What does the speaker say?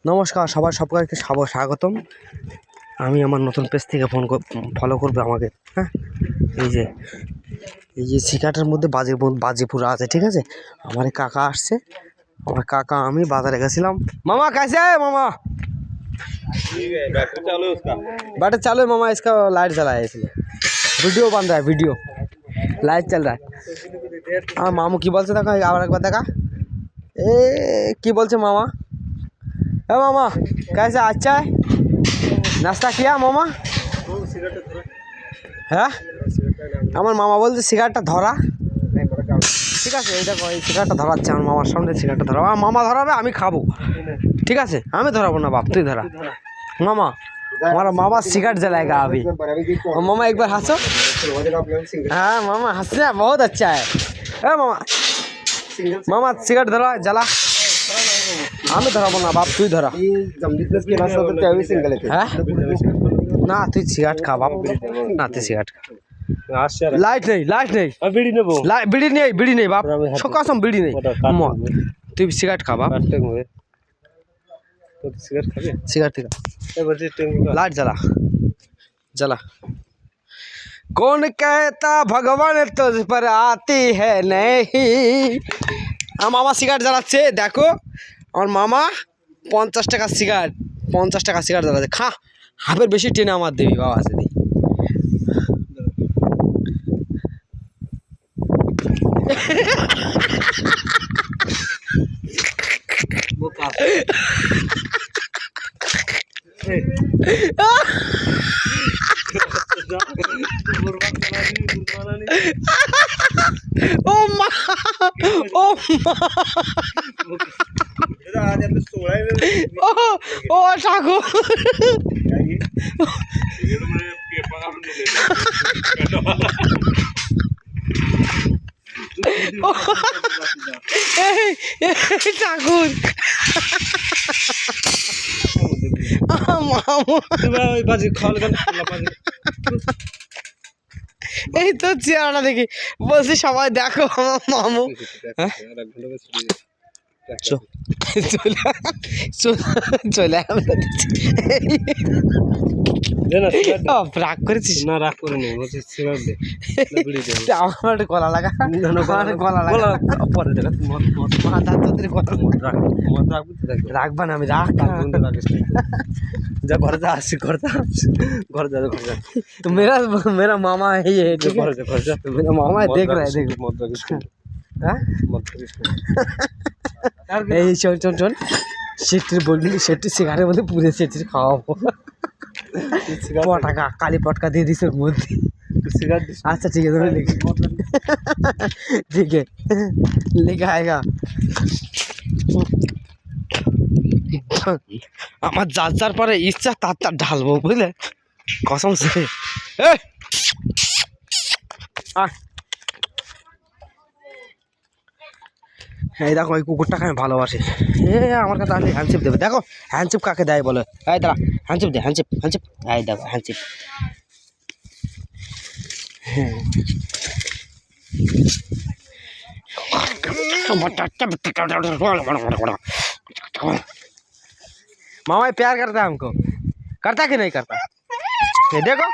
নমস্কার সবাইকে স্বাগতম। আমি আমার নতুন পেজ থেকে ফলো করবে আমাকে। হ্যাঁ, এই যে শিকাটার মধ্যে বাজিপুরা আছে, ঠিক আছে। আমার কাকা আসছে, আমার কাকা আমি বাজারে গেছিলাম। मामा कैसे है मामा? बैटरी चालू है मामा, इसका लाइट जला है इसलिए वीडियो बन रहा है, वीडियो लाइट चल रहा है। हाँ मामू की बोलते देखा, आবার একবার দেখা ए की बोलते मामा? ए मामा कैसे, अच्छा है? नाश्ता किया मामा? হ্যাঁ, আমার মামা বলছে সিগারেটটা ধরা। ঠিক আছে, এই দেখো এই সিগারেটটা ধরাচ্ছে আমার মামার সামনে। সিগারেটটা ধরা, আমার মামা ধরাবে, আমি খাবো। ঠিক আছে, আমি ধরাবো না, বাপ তুই ধরা। मामा हमारा मामा सिगरेट जलाएगा अभी। और मामा एक बार हंसो। हाँ मामा हंसना बहुत अच्छा है। मामा मामा सिगरेट धरा जला। আমি ধরাবো না, বাপ তুই ধরা। হ্যাঁ না, তুই সিগারেট খা বাপ, না তুই সিগারেট খা। লাইট নেই, লাইট নেই, বিড়ি নেই বাপ, সকাল বিড়ি নেই। তুই সিগারেট খা বাপ, सिगरेट लाइट जला जला। कौन कहता भगवान तुझ पर आती है नहीं। मामा सिगरेट জ্বালাচ্ছে, দেখো আমার মামা 50 টাকা সিগারেট জ্বালাচ্ছে। খা, হাফের বেশি টেনে আমার দিবি বাবা আছে দি। ओ माँ ओ ओ ठाकुर ঠাকুর এই তো চেহারাটা দেখি বলছি সবাই দেখো আমার মামু। চলে রাগ করেছিস? না রাগ করে নি, আমার গলা লাগা, গলা লাগা পরে রাখবা না, আমি রাখ जा घर जा, घर जा तो मेरा मामा है ये, घर जा मेरा मामा है, देख रहा है, देख এই শোন সেটির বলবি, সেটি সিগারের মধ্যে পুরে সেটির খাওয়াবো। পটাকা কালি পটকা দিয়ে দিস ওর মধ্যে। আচ্ছা ঠিক আছে, ঠিক है লিখা আएगा। আমার যার পরে ইচ্ছা তার ঢালবো, বুঝলে, কসম সে। এই দেখো এই কুকুরটাকে আমি ভালোবাসি। আমার কাছে আসলে হ্যান্ডশিপ দেবে। দেখো হ্যান্ডশিপ কাকে দেয় বলে, এই দাঁড়া হ্যান্ডশিপ দে, হ্যান্ডশিপ। এই দেখো হ্যান্ডশিপ। मामा प्यार करता है हमको, करता कि नहीं करता? ये देखो